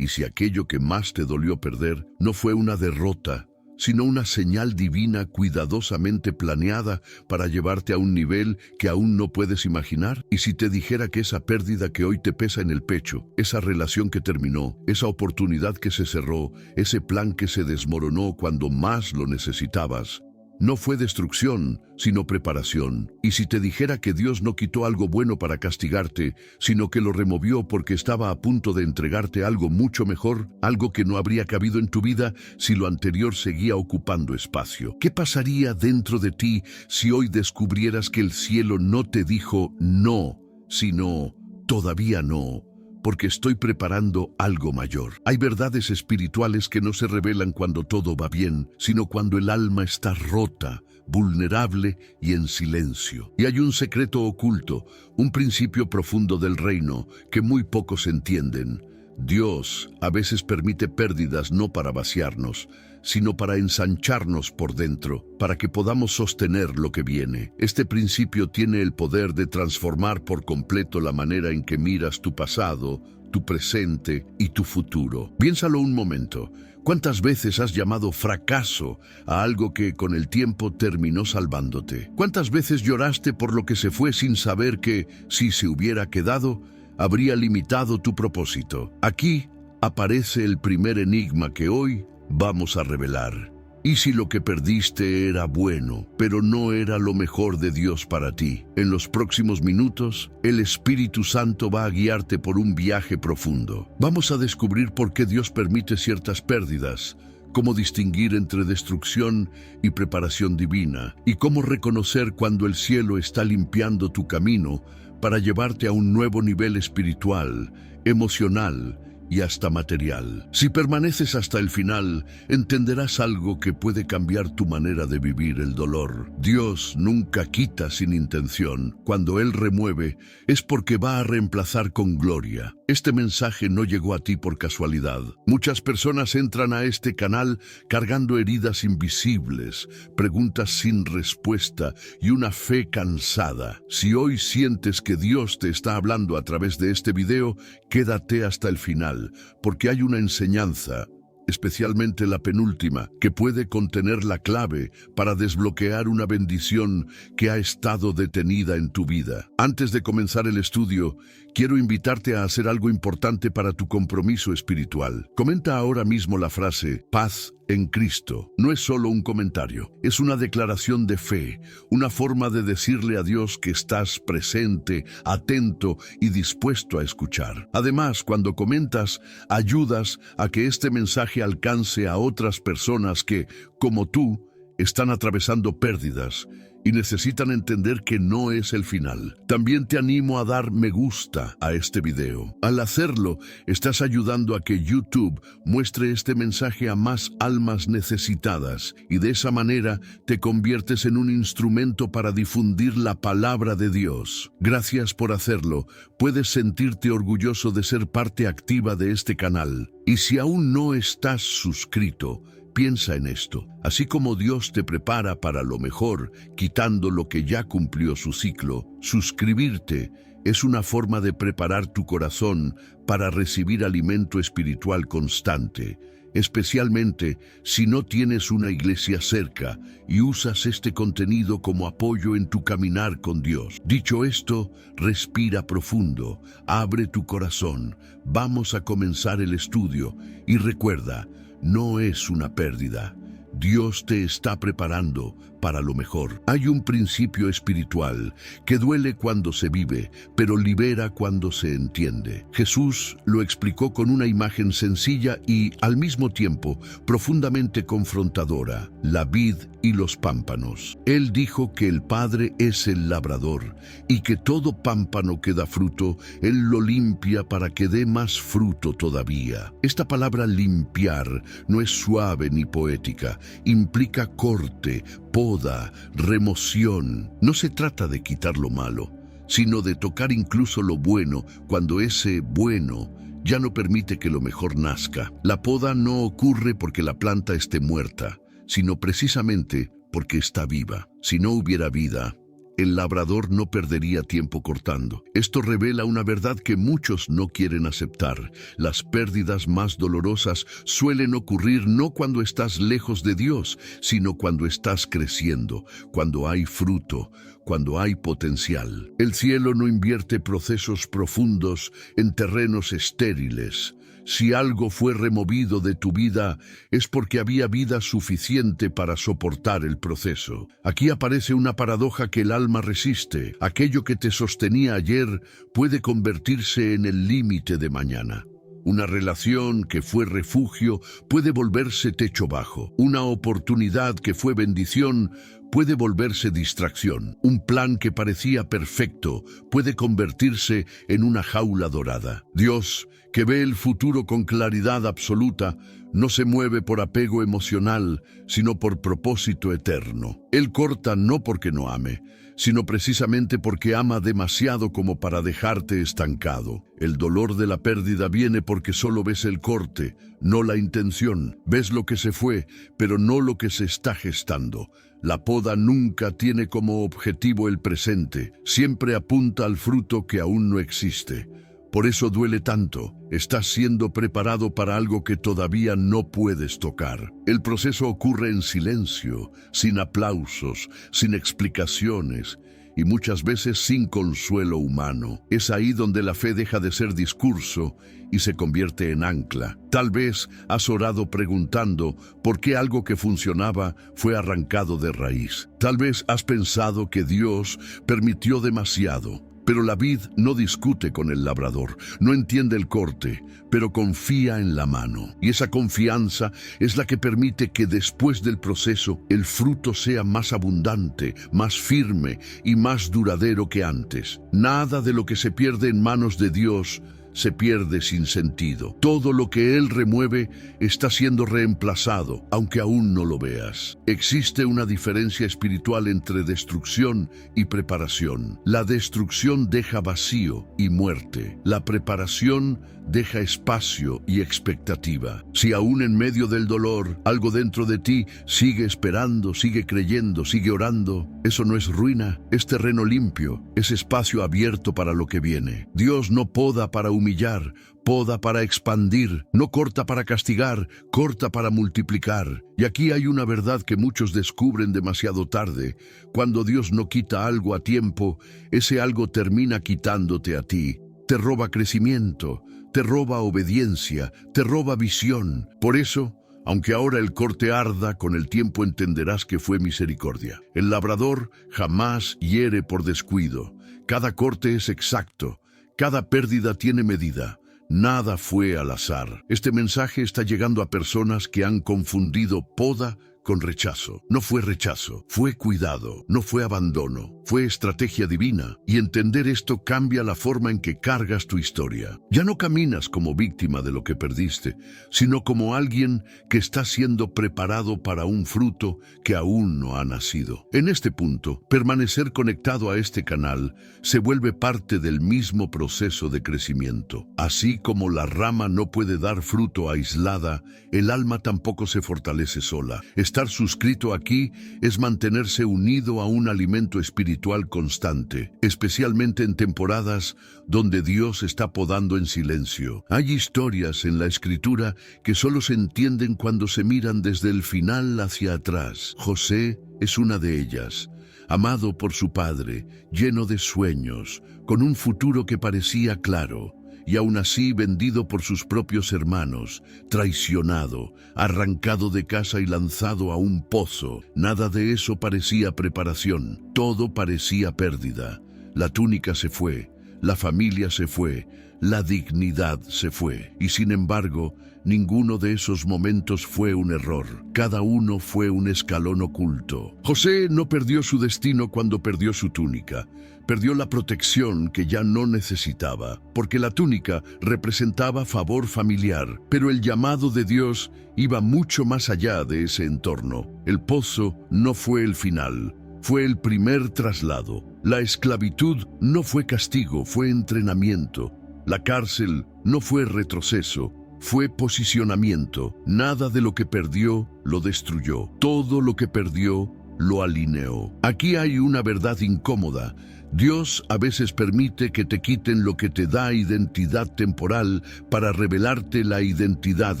Y si aquello que más te dolió perder no fue una derrota, sino una señal divina cuidadosamente planeada para llevarte a un nivel que aún no puedes imaginar. Y si te dijera que esa pérdida que hoy te pesa en el pecho, esa relación que terminó, esa oportunidad que se cerró, ese plan que se desmoronó cuando más lo necesitabas, no fue destrucción, sino preparación. Y si te dijera que Dios no quitó algo bueno para castigarte, sino que lo removió porque estaba a punto de entregarte algo mucho mejor, algo que no habría cabido en tu vida si lo anterior seguía ocupando espacio. ¿Qué pasaría dentro de ti si hoy descubrieras que el cielo no te dijo no, sino todavía no? Porque estoy preparando algo mayor. Hay verdades espirituales que no se revelan cuando todo va bien, sino cuando el alma está rota, vulnerable y en silencio. Y hay un secreto oculto, un principio profundo del reino que muy pocos entienden. Dios a veces permite pérdidas no para vaciarnos, sino para ensancharnos por dentro, para que podamos sostener lo que viene. Este principio tiene el poder de transformar por completo la manera en que miras tu pasado, tu presente y tu futuro. Piénsalo un momento. ¿Cuántas veces has llamado fracaso a algo que con el tiempo terminó salvándote? ¿Cuántas veces lloraste por lo que se fue sin saber que, si se hubiera quedado, habría limitado tu propósito? Aquí aparece el primer enigma que hoy vamos a revelar. ¿Y si lo que perdiste era bueno, pero no era lo mejor de Dios para ti? En los próximos minutos, el Espíritu Santo va a guiarte por un viaje profundo. Vamos a descubrir por qué Dios permite ciertas pérdidas, cómo distinguir entre destrucción y preparación divina, y cómo reconocer cuando el cielo está limpiando tu camino para llevarte a un nuevo nivel espiritual, emocional y hasta material. Si permaneces hasta el final, entenderás algo que puede cambiar tu manera de vivir el dolor. Dios nunca quita sin intención. Cuando Él remueve, es porque va a reemplazar con gloria. Este mensaje no llegó a ti por casualidad. Muchas personas entran a este canal cargando heridas invisibles, preguntas sin respuesta y una fe cansada. Si hoy sientes que Dios te está hablando a través de este video, quédate hasta el final, porque hay una enseñanza, especialmente la penúltima, que puede contener la clave para desbloquear una bendición que ha estado detenida en tu vida. Antes de comenzar el estudio, quiero invitarte a hacer algo importante para tu compromiso espiritual. Comenta ahora mismo la frase "paz en Cristo". No es solo un comentario, es una declaración de fe, una forma de decirle a Dios que estás presente, atento y dispuesto a escuchar. Además, cuando comentas, ayudas a que este mensaje alcance a otras personas que, como tú, están atravesando pérdidas y necesitan entender que no es el final. También te animo a dar me gusta a este video. Al hacerlo, estás ayudando a que YouTube muestre este mensaje a más almas necesitadas y de esa manera te conviertes en un instrumento para difundir la palabra de Dios. Gracias por hacerlo. Puedes sentirte orgulloso de ser parte activa de este canal. Y si aún no estás suscrito, piensa en esto. Así como Dios te prepara para lo mejor, quitando lo que ya cumplió su ciclo, suscribirte es una forma de preparar tu corazón para recibir alimento espiritual constante, especialmente si no tienes una iglesia cerca y usas este contenido como apoyo en tu caminar con Dios. Dicho esto, respira profundo, abre tu corazón, vamos a comenzar el estudio y recuerda, no es una pérdida. Dios te está preparando para lo mejor. Hay un principio espiritual que duele cuando se vive, pero libera cuando se entiende. Jesús lo explicó con una imagen sencilla y, al mismo tiempo, profundamente confrontadora: la vid y los pámpanos. Él dijo que el Padre es el labrador y que todo pámpano que da fruto, Él lo limpia para que dé más fruto todavía. Esta palabra limpiar no es suave ni poética, implica corte, poda, remoción. No se trata de quitar lo malo, sino de tocar incluso lo bueno cuando ese bueno ya no permite que lo mejor nazca. La poda no ocurre porque la planta esté muerta, sino precisamente porque está viva. Si no hubiera vida, el labrador no perdería tiempo cortando. Esto revela una verdad que muchos no quieren aceptar. Las pérdidas más dolorosas suelen ocurrir no cuando estás lejos de Dios, sino cuando estás creciendo, cuando hay fruto, cuando hay potencial. El cielo no invierte procesos profundos en terrenos estériles. Si algo fue removido de tu vida, es porque había vida suficiente para soportar el proceso. Aquí aparece una paradoja que el alma resiste. Aquello que te sostenía ayer puede convertirse en el límite de mañana. Una relación que fue refugio puede volverse techo bajo. Una oportunidad que fue bendición puede volverse distracción. Un plan que parecía perfecto puede convertirse en una jaula dorada. Dios, que ve el futuro con claridad absoluta, no se mueve por apego emocional, sino por propósito eterno. Él corta no porque no ame, sino precisamente porque ama demasiado como para dejarte estancado. El dolor de la pérdida viene porque solo ves el corte, no la intención. Ves lo que se fue, pero no lo que se está gestando. La poda nunca tiene como objetivo el presente, siempre apunta al fruto que aún no existe. Por eso duele tanto. Estás siendo preparado para algo que todavía no puedes tocar. El proceso ocurre en silencio, sin aplausos, sin explicaciones y muchas veces sin consuelo humano. Es ahí donde la fe deja de ser discurso y se convierte en ancla. Tal vez has orado preguntando por qué algo que funcionaba fue arrancado de raíz. Tal vez has pensado que Dios permitió demasiado. Pero la vid no discute con el labrador, no entiende el corte, pero confía en la mano. Y esa confianza es la que permite que después del proceso el fruto sea más abundante, más firme y más duradero que antes. Nada de lo que se pierde en manos de Dios se pierde sin sentido. Todo lo que Él remueve está siendo reemplazado, aunque aún no lo veas. Existe una diferencia espiritual entre destrucción y preparación. La destrucción deja vacío y muerte. La preparación deja espacio y expectativa. Si aún en medio del dolor, algo dentro de ti sigue esperando, sigue creyendo, sigue orando, eso no es ruina, es terreno limpio, es espacio abierto para lo que viene. Dios no poda para humillar, poda para expandir, no corta para castigar, corta para multiplicar. Y aquí hay una verdad que muchos descubren demasiado tarde. Cuando Dios no quita algo a tiempo, ese algo termina quitándote a ti. Te roba crecimiento, te roba obediencia, te roba visión. Por eso, aunque ahora el corte arda, con el tiempo entenderás que fue misericordia. El labrador jamás hiere por descuido. Cada corte es exacto. Cada pérdida tiene medida. Nada fue al azar. Este mensaje está llegando a personas que han confundido poda con rechazo. No fue rechazo, fue cuidado, no fue abandono, fue estrategia divina. Y entender esto cambia la forma en que cargas tu historia. Ya no caminas como víctima de lo que perdiste, sino como alguien que está siendo preparado para un fruto que aún no ha nacido. En este punto, permanecer conectado a este canal se vuelve parte del mismo proceso de crecimiento. Así como la rama no puede dar fruto aislada, el alma tampoco se fortalece sola. Estar suscrito aquí es mantenerse unido a un alimento espiritual constante, especialmente en temporadas donde Dios está podando en silencio. Hay historias en la Escritura que solo se entienden cuando se miran desde el final hacia atrás. José es una de ellas. Amado por su padre, lleno de sueños, con un futuro que parecía claro, y aún así vendido por sus propios hermanos, traicionado, arrancado de casa y lanzado a un pozo. Nada de eso parecía preparación, todo parecía pérdida. La túnica se fue, la familia se fue, la dignidad se fue. Y sin embargo, ninguno de esos momentos fue un error. Cada uno fue un escalón oculto. José no perdió su destino cuando perdió su túnica. Perdió la protección que ya no necesitaba, porque la túnica representaba favor familiar, pero el llamado de Dios iba mucho más allá de ese entorno. El pozo no fue el final, fue el primer traslado. La esclavitud no fue castigo, fue entrenamiento. La cárcel no fue retroceso, fue posicionamiento. Nada de lo que perdió lo destruyó. Todo lo que perdió lo alineó. Aquí hay una verdad incómoda. Dios a veces permite que te quiten lo que te da identidad temporal para revelarte la identidad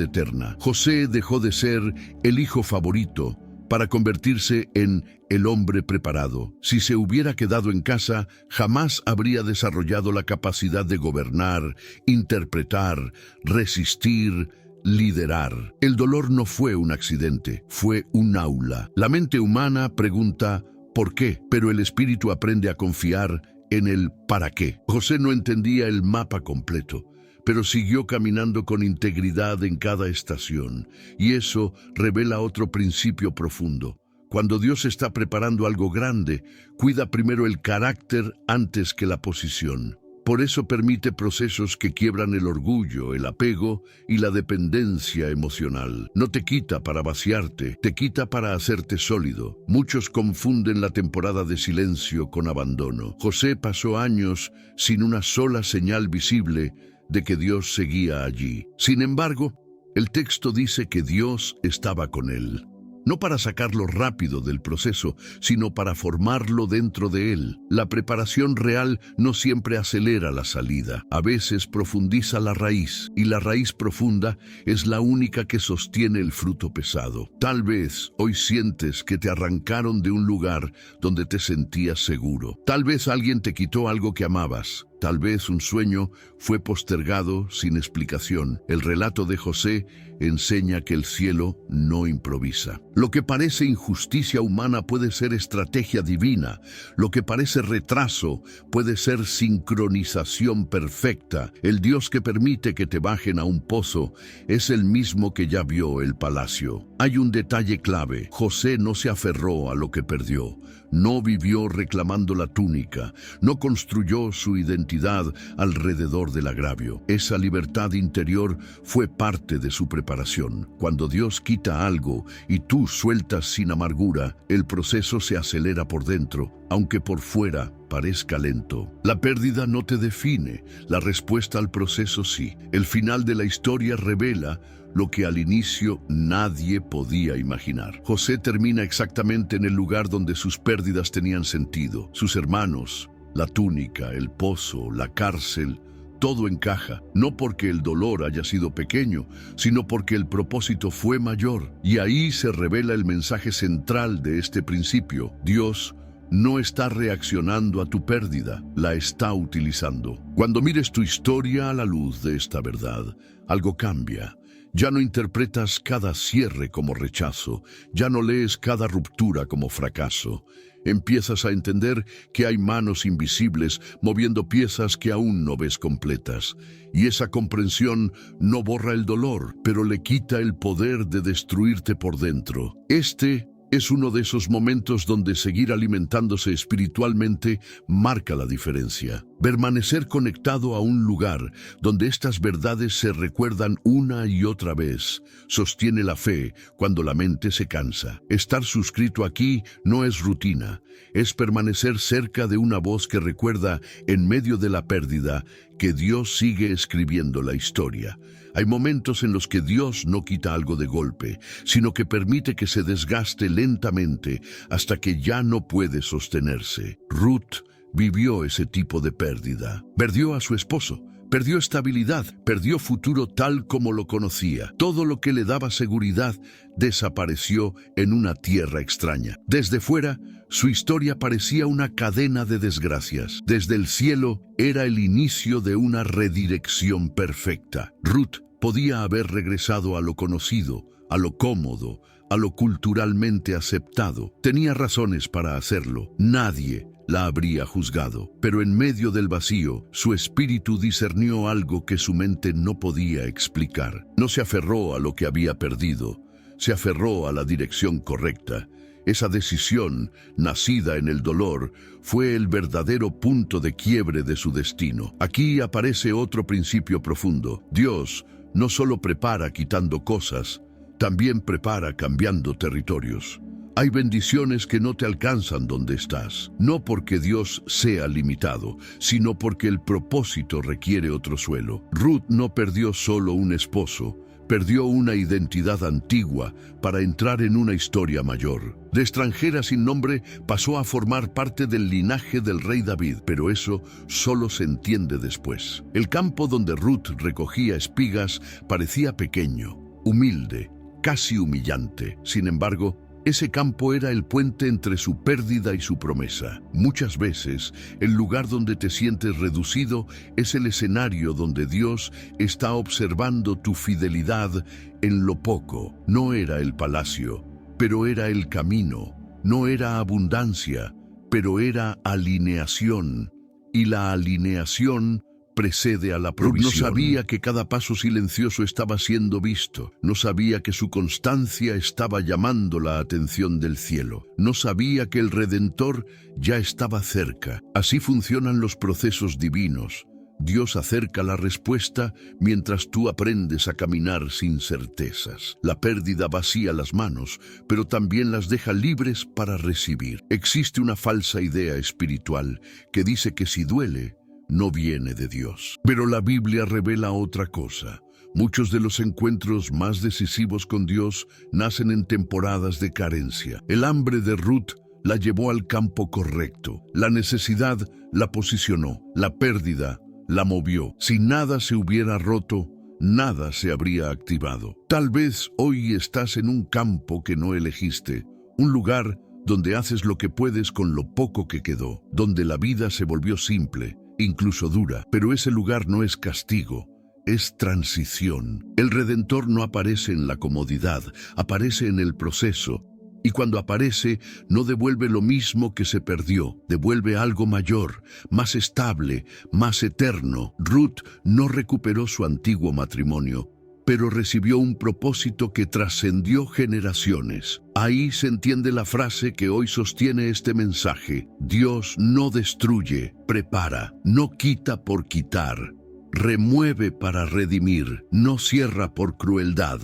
eterna. José dejó de ser el hijo favorito para convertirse en el hombre preparado. Si se hubiera quedado en casa, jamás habría desarrollado la capacidad de gobernar, interpretar, resistir, liderar. El dolor no fue un accidente, fue un aula. La mente humana pregunta ¿por qué? Pero el espíritu aprende a confiar en el ¿para qué? José no entendía el mapa completo, pero siguió caminando con integridad en cada estación, y eso revela otro principio profundo. Cuando Dios está preparando algo grande, cuida primero el carácter antes que la posición. Por eso permite procesos que quiebran el orgullo, el apego y la dependencia emocional. No te quita para vaciarte, te quita para hacerte sólido. Muchos confunden la temporada de silencio con abandono. José pasó años sin una sola señal visible de que Dios seguía allí. Sin embargo, el texto dice que Dios estaba con él. No para sacarlo rápido del proceso, sino para formarlo dentro de él. La preparación real no siempre acelera la salida, a veces profundiza la raíz, y la raíz profunda es la única que sostiene el fruto pesado. Tal vez hoy sientes que te arrancaron de un lugar donde te sentías seguro. Tal vez alguien te quitó algo que amabas. Tal vez un sueño fue postergado sin explicación. El relato de José enseña que el cielo no improvisa. Lo que parece injusticia humana puede ser estrategia divina. Lo que parece retraso puede ser sincronización perfecta. El Dios que permite que te bajen a un pozo es el mismo que ya vio el palacio. Hay un detalle clave. José no se aferró a lo que perdió. No vivió reclamando la túnica. No construyó su identidad alrededor del agravio. Esa libertad interior fue parte de su preparación. Cuando Dios quita algo y tú sueltas sin amargura, el proceso se acelera por dentro, aunque por fuera parezca lento. La pérdida no te define, la respuesta al proceso sí. El final de la historia revela lo que al inicio nadie podía imaginar. José termina exactamente en el lugar donde sus pérdidas tenían sentido. Sus hermanos, la túnica, el pozo, la cárcel, todo encaja, no porque el dolor haya sido pequeño, sino porque el propósito fue mayor. Y ahí se revela el mensaje central de este principio. Dios no está reaccionando a tu pérdida, la está utilizando. Cuando mires tu historia a la luz de esta verdad, algo cambia. Ya no interpretas cada cierre como rechazo, ya no lees cada ruptura como fracaso. Empiezas a entender que hay manos invisibles moviendo piezas que aún no ves completas. Y esa comprensión no borra el dolor, pero le quita el poder de destruirte por dentro. Este es uno de esos momentos donde seguir alimentándose espiritualmente marca la diferencia. Permanecer conectado a un lugar donde estas verdades se recuerdan una y otra vez sostiene la fe cuando la mente se cansa. Estar suscrito aquí no es rutina, es permanecer cerca de una voz que recuerda en medio de la pérdida que Dios sigue escribiendo la historia. Hay momentos en los que Dios no quita algo de golpe, sino que permite que se desgaste lentamente hasta que ya no puede sostenerse. Ruth vivió ese tipo de pérdida. Perdió a su esposo, perdió estabilidad, perdió futuro tal como lo conocía. Todo lo que le daba seguridad desapareció en una tierra extraña. Desde fuera, su historia parecía una cadena de desgracias. Desde el cielo, era el inicio de una redirección perfecta. Ruth podía haber regresado a lo conocido, a lo cómodo, a lo culturalmente aceptado. Tenía razones para hacerlo. Nadie la habría juzgado. Pero en medio del vacío, su espíritu discernió algo que su mente no podía explicar. No se aferró a lo que había perdido, se aferró a la dirección correcta. Esa decisión, nacida en el dolor, fue el verdadero punto de quiebre de su destino. Aquí aparece otro principio profundo. Dios no solo prepara quitando cosas, también prepara cambiando territorios. Hay bendiciones que no te alcanzan donde estás, no porque Dios sea limitado, sino porque el propósito requiere otro suelo. Ruth no perdió solo un esposo, Perdió una identidad antigua para entrar en una historia mayor. De extranjera sin nombre pasó a formar parte del linaje del rey David, pero eso solo se entiende después. El campo donde Ruth recogía espigas parecía pequeño, humilde, casi humillante. Sin embargo, ese campo era el puente entre su pérdida y su promesa. Muchas veces, el lugar donde te sientes reducido es el escenario donde Dios está observando tu fidelidad en lo poco. No era el palacio, pero era el camino. No era abundancia, pero era alineación. Y la alineación precede a la provisión. No sabía que cada paso silencioso estaba siendo visto. No sabía que su constancia estaba llamando la atención del cielo. No sabía que el Redentor ya estaba cerca. Así funcionan los procesos divinos. Dios acerca la respuesta mientras tú aprendes a caminar sin certezas. La pérdida vacía las manos, pero también las deja libres para recibir. Existe una falsa idea espiritual que dice que si duele, no viene de Dios. Pero la Biblia revela otra cosa. Muchos de los encuentros más decisivos con Dios nacen en temporadas de carencia. El hambre de Ruth la llevó al campo correcto. La necesidad la posicionó. La pérdida la movió. Si nada se hubiera roto, nada se habría activado. Tal vez hoy estás en un campo que no elegiste, un lugar donde haces lo que puedes con lo poco que quedó, donde la vida se volvió simple, incluso dura, pero ese lugar no es castigo, es transición. El Redentor no aparece en la comodidad, aparece en el proceso, y cuando aparece no devuelve lo mismo que se perdió, devuelve algo mayor, más estable, más eterno. Ruth no recuperó su antiguo matrimonio, pero recibió un propósito que trascendió generaciones. Ahí se entiende la frase que hoy sostiene este mensaje: Dios no destruye, prepara, no quita por quitar, remueve para redimir, no cierra por crueldad,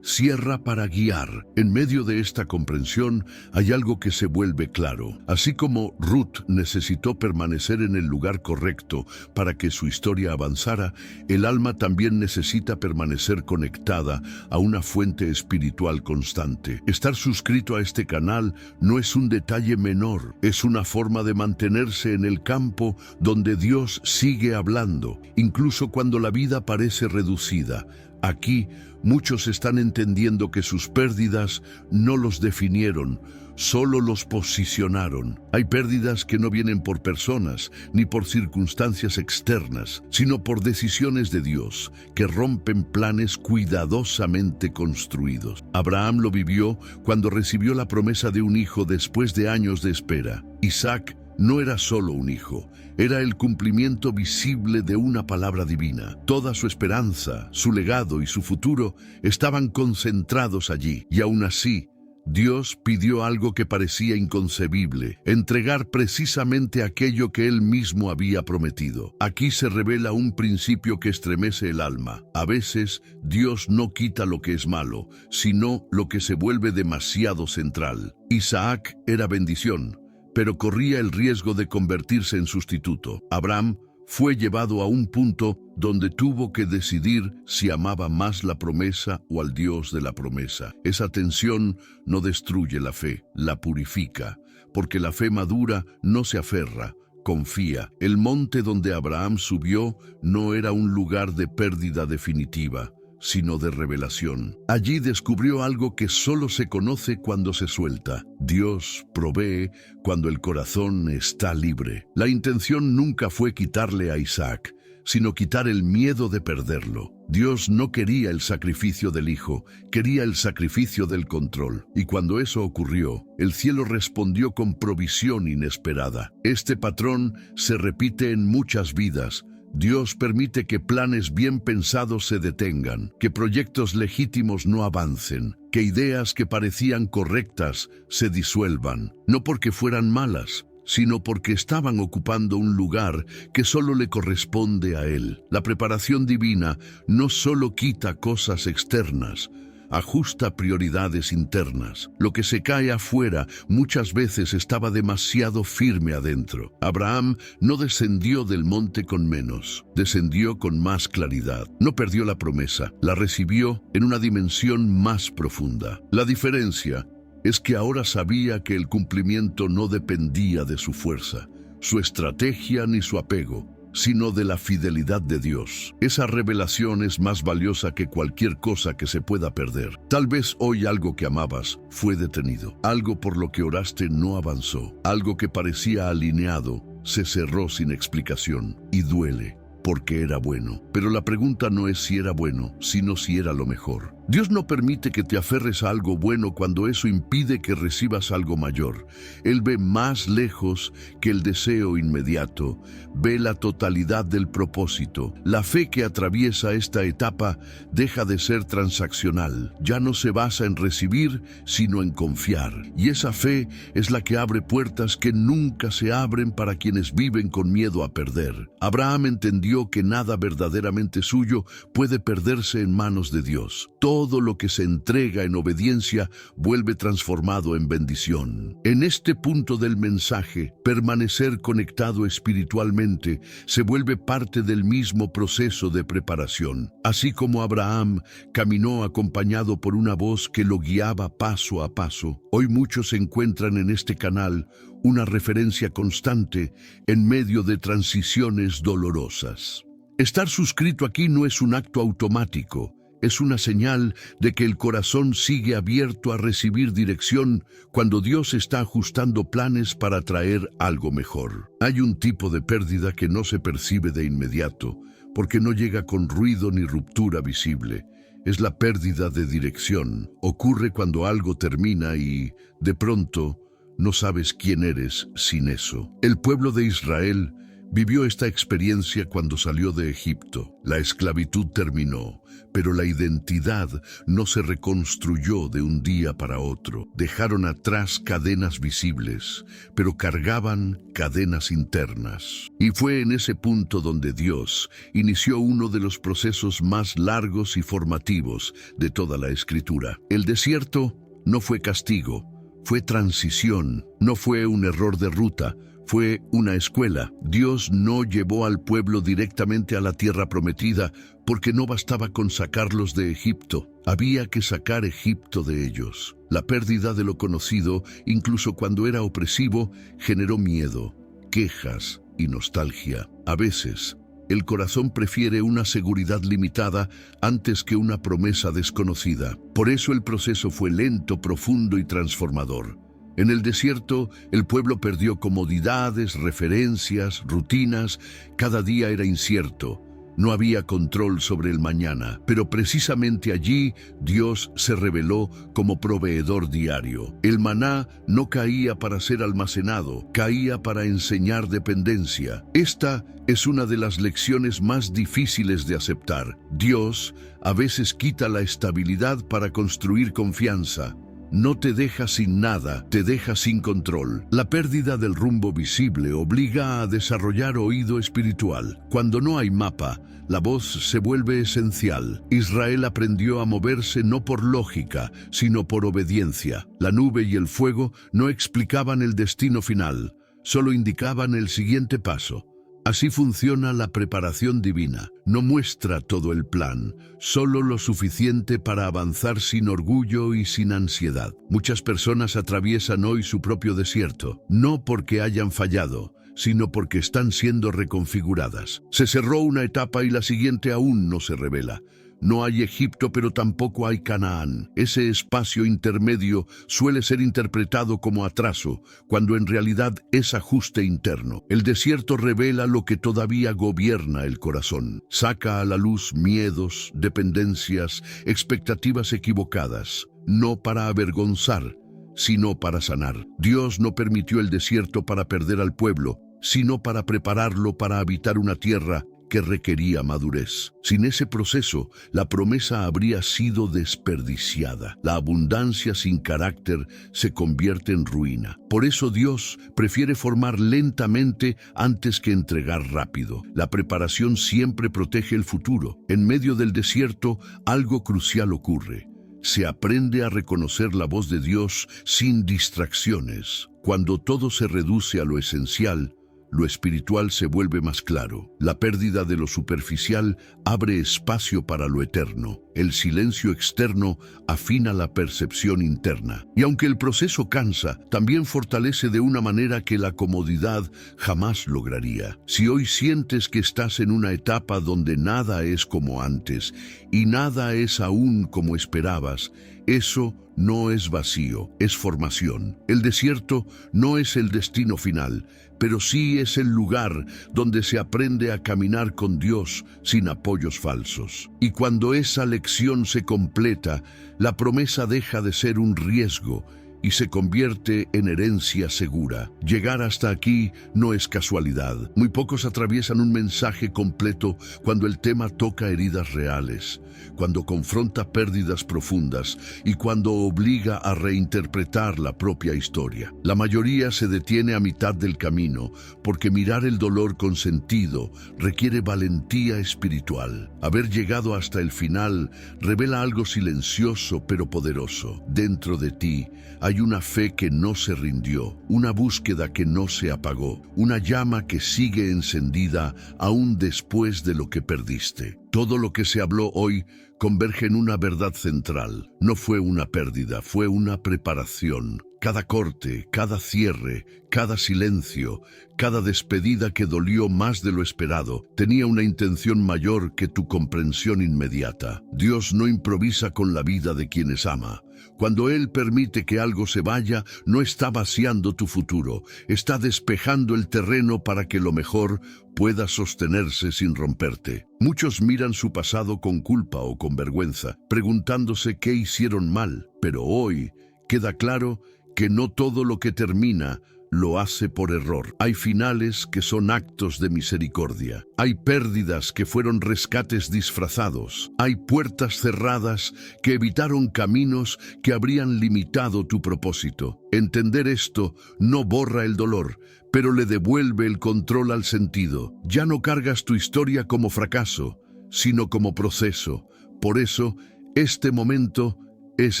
cierra para guiar. En medio de esta comprensión hay algo que se vuelve claro. Así como Ruth necesitó permanecer en el lugar correcto para que su historia avanzara, el alma también necesita permanecer conectada a una fuente espiritual constante. Estar suscrito a este canal no es un detalle menor, es una forma de mantenerse en el campo donde Dios sigue hablando, incluso cuando la vida parece reducida. Aquí, muchos están entendiendo que sus pérdidas no los definieron, solo los posicionaron. Hay pérdidas que no vienen por personas ni por circunstancias externas, sino por decisiones de Dios que rompen planes cuidadosamente construidos. Abraham lo vivió cuando recibió la promesa de un hijo después de años de espera. Isaac no era solo un hijo, era el cumplimiento visible de una palabra divina. Toda su esperanza, su legado y su futuro estaban concentrados allí. Y aún así, Dios pidió algo que parecía inconcebible: entregar precisamente aquello que Él mismo había prometido. Aquí se revela un principio que estremece el alma. A veces, Dios no quita lo que es malo, sino lo que se vuelve demasiado central. Isaac era bendición, pero corría el riesgo de convertirse en sustituto. Abraham fue llevado a un punto donde tuvo que decidir si amaba más la promesa o al Dios de la promesa. Esa tensión no destruye la fe, la purifica, porque la fe madura no se aferra, confía. El monte donde Abraham subió no era un lugar de pérdida definitiva, sino de revelación. Allí descubrió algo que solo se conoce cuando se suelta. Dios provee cuando el corazón está libre. La intención nunca fue quitarle a Isaac, sino quitar el miedo de perderlo. Dios no quería el sacrificio del hijo, quería el sacrificio del control. Y cuando eso ocurrió, el cielo respondió con provisión inesperada. Este patrón se repite en muchas vidas. Dios permite que planes bien pensados se detengan, que proyectos legítimos no avancen, que ideas que parecían correctas se disuelvan, no porque fueran malas, sino porque estaban ocupando un lugar que solo le corresponde a Él. La preparación divina no solo quita cosas externas, Ajusta prioridades internas. Lo que se cae afuera muchas veces estaba demasiado firme adentro. Abraham no descendió del monte con menos, descendió con más claridad. No perdió la promesa, la recibió en una dimensión más profunda. La diferencia es que ahora sabía que el cumplimiento no dependía de su fuerza, su estrategia ni su apego, sino de la fidelidad de Dios. Esa revelación es más valiosa que cualquier cosa que se pueda perder. Tal vez hoy algo que amabas fue detenido. Algo por lo que oraste no avanzó. Algo que parecía alineado se cerró sin explicación y duele porque era bueno. Pero la pregunta no es si era bueno, sino si era lo mejor. Dios no permite que te aferres a algo bueno cuando eso impide que recibas algo mayor. Él ve más lejos que el deseo inmediato, ve la totalidad del propósito. La fe que atraviesa esta etapa deja de ser transaccional. Ya no se basa en recibir, sino en confiar. Y esa fe es la que abre puertas que nunca se abren para quienes viven con miedo a perder. Abraham entendió que nada verdaderamente suyo puede perderse en manos de Dios. Todo lo que se entrega en obediencia vuelve transformado en bendición. En este punto del mensaje, permanecer conectado espiritualmente se vuelve parte del mismo proceso de preparación. Así como Abraham caminó acompañado por una voz que lo guiaba paso a paso, hoy muchos encuentran en este canal una referencia constante en medio de transiciones dolorosas. Estar suscrito aquí no es un acto automático. Es una señal de que el corazón sigue abierto a recibir dirección cuando Dios está ajustando planes para traer algo mejor. Hay un tipo de pérdida que no se percibe de inmediato, porque no llega con ruido ni ruptura visible. Es la pérdida de dirección. Ocurre cuando algo termina y, de pronto, no sabes quién eres sin eso. El pueblo de Israel vivió esta experiencia cuando salió de Egipto. La esclavitud terminó, pero la identidad no se reconstruyó de un día para otro. Dejaron atrás cadenas visibles, pero cargaban cadenas internas. Y fue en ese punto donde Dios inició uno de los procesos más largos y formativos de toda la Escritura. El desierto no fue castigo, fue transición, no fue un error de ruta, fue una escuela. Dios no llevó al pueblo directamente a la tierra prometida porque no bastaba con sacarlos de Egipto. Había que sacar Egipto de ellos. La pérdida de lo conocido, incluso cuando era opresivo, generó miedo, quejas y nostalgia. A veces, el corazón prefiere una seguridad limitada antes que una promesa desconocida. Por eso el proceso fue lento, profundo y transformador. En el desierto, el pueblo perdió comodidades, referencias, rutinas. Cada día era incierto. No había control sobre el mañana, pero precisamente allí Dios se reveló como proveedor diario. El maná no caía para ser almacenado, caía para enseñar dependencia. Esta es una de las lecciones más difíciles de aceptar. Dios a veces quita la estabilidad para construir confianza. No te deja sin nada, te deja sin control. La pérdida del rumbo visible obliga a desarrollar oído espiritual. Cuando no hay mapa, la voz se vuelve esencial. Israel aprendió a moverse no por lógica, sino por obediencia. La nube y el fuego no explicaban el destino final, solo indicaban el siguiente paso. Así funciona la preparación divina. No muestra todo el plan, solo lo suficiente para avanzar sin orgullo y sin ansiedad. Muchas personas atraviesan hoy su propio desierto, no porque hayan fallado, sino porque están siendo reconfiguradas. Se cerró una etapa y la siguiente aún no se revela. No hay Egipto, pero tampoco hay Canaán. Ese espacio intermedio suele ser interpretado como atraso, cuando en realidad es ajuste interno. El desierto revela lo que todavía gobierna el corazón. Saca a la luz miedos, dependencias, expectativas equivocadas, no para avergonzar, sino para sanar. Dios no permitió el desierto para perder al pueblo, sino para prepararlo para habitar una tierra que requería madurez. Sin ese proceso, la promesa habría sido desperdiciada. La abundancia sin carácter se convierte en ruina. Por eso Dios prefiere formar lentamente antes que entregar rápido. La preparación siempre protege el futuro. En medio del desierto, algo crucial ocurre. se aprende a reconocer la voz de Dios sin distracciones. Cuando todo se reduce a lo esencial, lo espiritual se vuelve más claro. La pérdida de lo superficial abre espacio para lo eterno. El silencio externo afina la percepción interna. Y aunque el proceso cansa, también fortalece de una manera que la comodidad jamás lograría. Si hoy sientes que estás en una etapa donde nada es como antes y nada es aún como esperabas, eso no es vacío, es formación. El desierto no es el destino final, pero sí es el lugar donde se aprende a caminar con Dios sin apoyos falsos. Y cuando esa lección se completa, la promesa deja de ser un riesgo y se convierte en herencia segura. Llegar hasta aquí no es casualidad. Muy pocos atraviesan un mensaje completo cuando el tema toca heridas reales, cuando confronta pérdidas profundas y cuando obliga a reinterpretar la propia historia. La mayoría se detiene a mitad del camino porque mirar el dolor con sentido requiere valentía espiritual. Haber llegado hasta el final revela algo silencioso pero poderoso. Dentro de ti hay una fe que no se rindió, una búsqueda que no se apagó, una llama que sigue encendida aún después de lo que perdiste. Todo lo que se habló hoy converge en una verdad central. No fue una pérdida, fue una preparación. Cada corte, cada cierre, cada silencio, cada despedida que dolió más de lo esperado, tenía una intención mayor que tu comprensión inmediata. Dios no improvisa con la vida de quienes ama. Cuando Él permite que algo se vaya, no está vaciando tu futuro, está despejando el terreno para que lo mejor pueda sostenerse sin romperte. Muchos miran su pasado con culpa o con vergüenza, preguntándose qué hicieron mal, pero hoy queda claro que no todo lo que termina lo hace por error. Hay finales que son actos de misericordia. Hay pérdidas que fueron rescates disfrazados. Hay puertas cerradas que evitaron caminos que habrían limitado tu propósito. Entender esto no borra el dolor, pero le devuelve el control al sentido. Ya no cargas tu historia como fracaso, sino como proceso. Por eso, este momento es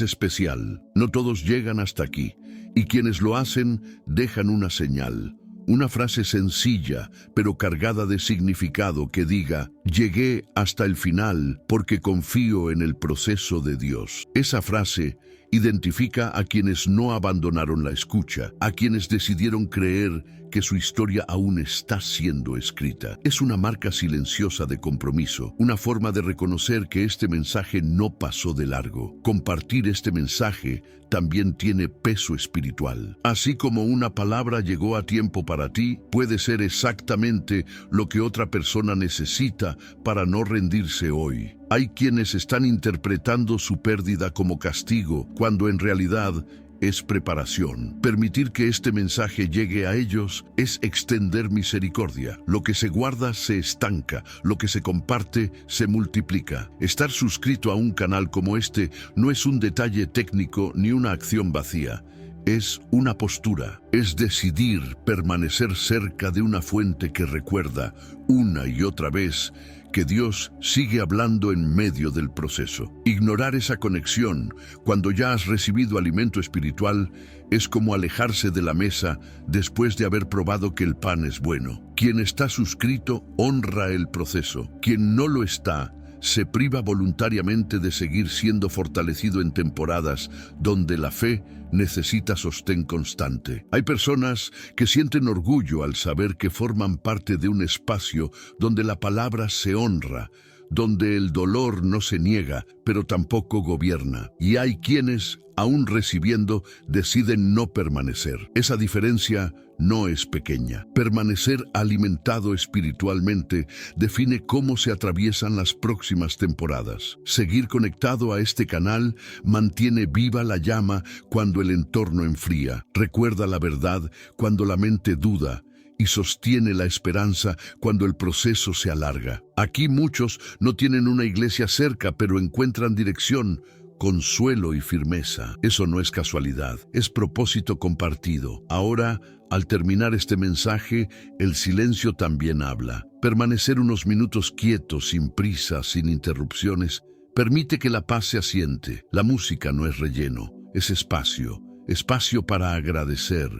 especial. No todos llegan hasta aquí. Y quienes lo hacen dejan una señal, una frase sencilla pero cargada de significado que diga: llegué hasta el final porque confío en el proceso de Dios. Esa frase identifica a quienes no abandonaron la escucha, a quienes decidieron creer que su historia aún está siendo escrita. Es una marca silenciosa de compromiso, una forma de reconocer que este mensaje no pasó de largo. Compartir este mensaje también tiene peso espiritual. Así como una palabra llegó a tiempo para ti, puede ser exactamente lo que otra persona necesita para no rendirse hoy. Hay quienes están interpretando su pérdida como castigo, cuando en realidad es preparación. Permitir que este mensaje llegue a ellos es extender misericordia. Lo que se guarda se estanca, lo que se comparte se multiplica. Estar suscrito a un canal como este no es un detalle técnico ni una acción vacía. Es una postura, es decidir permanecer cerca de una fuente que recuerda una y otra vez que Dios sigue hablando en medio del proceso. Ignorar esa conexión cuando ya has recibido alimento espiritual es como alejarse de la mesa después de haber probado que el pan es bueno. Quien está suscrito honra el proceso. Quien no lo está, se priva voluntariamente de seguir siendo fortalecido en temporadas donde la fe necesita sostén constante. Hay personas que sienten orgullo al saber que forman parte de un espacio donde la palabra se honra, donde el dolor no se niega, pero tampoco gobierna. Y hay quienes, aún recibiendo, deciden no permanecer. Esa diferencia no es pequeña. Permanecer alimentado espiritualmente define cómo se atraviesan las próximas temporadas. Seguir conectado a este canal mantiene viva la llama cuando el entorno enfría. Recuerda la verdad cuando la mente duda y sostiene la esperanza cuando el proceso se alarga. Aquí muchos no tienen una iglesia cerca, pero encuentran dirección, consuelo y firmeza. Eso no es casualidad, es propósito compartido. Ahora, al terminar este mensaje, el silencio también habla. Permanecer unos minutos quietos, sin prisa, sin interrupciones, Permite que la paz se asiente. La música no es relleno, es espacio. Espacio para agradecer,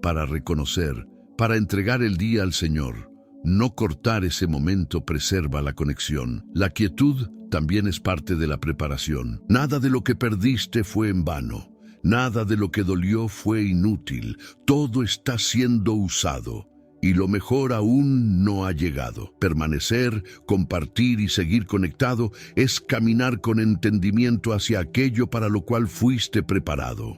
para reconocer, para entregar el día al Señor. No cortar ese momento preserva la conexión. La quietud también es parte de la preparación. Nada de lo que perdiste fue en vano. Nada de lo que dolió fue inútil. Todo está siendo usado. Y lo mejor aún no ha llegado. Permanecer, compartir y seguir conectado es caminar con entendimiento hacia aquello para lo cual fuiste preparado.